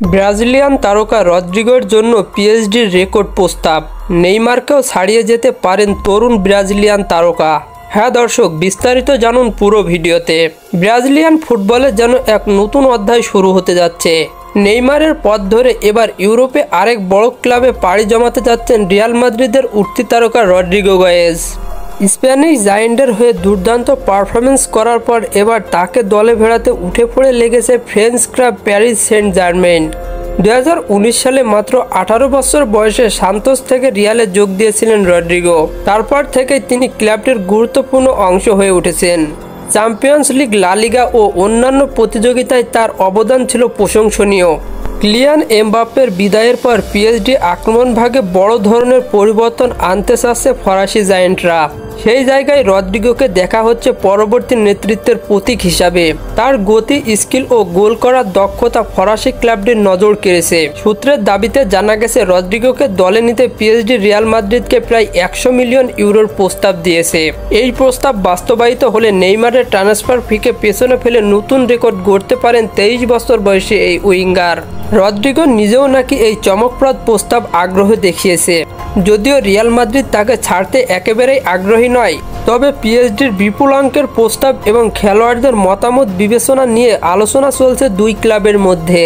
Brazilian তারকা রদ্রিগোর জন্য পিএসজির রেকর্ড প্রস্তাব। নেইমারকেও ছাড়িয়ে যেতে পারেন তরুণ ব্রাজিলিয়ান তারকা। হ্যাঁ দর্শক, বিস্তারিত জানুন পুরো ভিডিওতে। ব্রাজিলিয়ান ফুটবলে যেন এক নতুন অধ্যায় শুরু হতে যাচ্ছে। নেইমারের পথ ধরে এবার ইউরোপে আরেক বড় ক্লাবে পাড়ি জমাতে যাচ্ছেন রিয়াল মাদ্রিদের উঠতি তারকা রদ্রিগো গোয়েজ। স্প্যানিশ জায়ান্টের হয়ে দুর্দান্ত পারফরমেন্স করার পর এবার তাকে দলে ভেড়াতে উঠে পড়ে লেগেছে French club Paris Saint Germain. 2019 সালে মাত্র 18 বছর বয়সে সান্তোস থেকে রিয়ালে যোগ দিয়েছিলেন রদ্রিগো। তারপর থেকে তিনি ক্লাবটির গুরুত্বপূর্ণ অংশ হয়ে উঠেছেন। চ্যাম্পিয়ন্স লিগ, লা লিগা ও অন্যান্য প্রতিযোগিতায় তার অবদান ছিল প্রশংসনীয়। কিলিয়ান এমবাপ্পের বিদায়ের পর পিএসজি আক্রমণ ভাগে বড় ধরনের পরিবর্তন আনতে চাচ্ছে ফরাসি জায়ান্টরা। সেই জায়গায় রদ্রিগোকে দেখা হচ্ছে পরবর্তী নেতৃত্বের প্রতীক হিসাবে। তার গতি, স্কিল ও গোল করার দক্ষতা ফরাসি ক্লাবটির নজর কেড়েছে। সূত্রের দাবিতে জানা গেছে রদ্রিগোকে দলে নিতে পিএসজি রিয়াল মাদ্রিদকে প্রায় 100 মিলিয়ন ইউরোর প্রস্তাব দিয়েছে। এই প্রস্তাব বাস্তবায়িত হলে নেইমারের ট্রান্সফার ফিকে পেছনে ফেলে নতুন রেকর্ড গড়তে পারেন 23 বছর বয়সী এই উইঙ্গার। রদ্রিগো নিজেও নাকি এই চমকপ্রদ প্রস্তাব আগ্রহ দেখিয়েছে। যদিও রিয়াল মাদ্রিদ তাকে ছাড়তে একেবারেই আগ্রহী নয়, তবে পিএসজির বিপুল অঙ্কের প্রস্তাব এবং খেলোয়াড়দের মতামত বিবেচনা নিয়ে আলোচনা চলছে দুই ক্লাবের মধ্যে।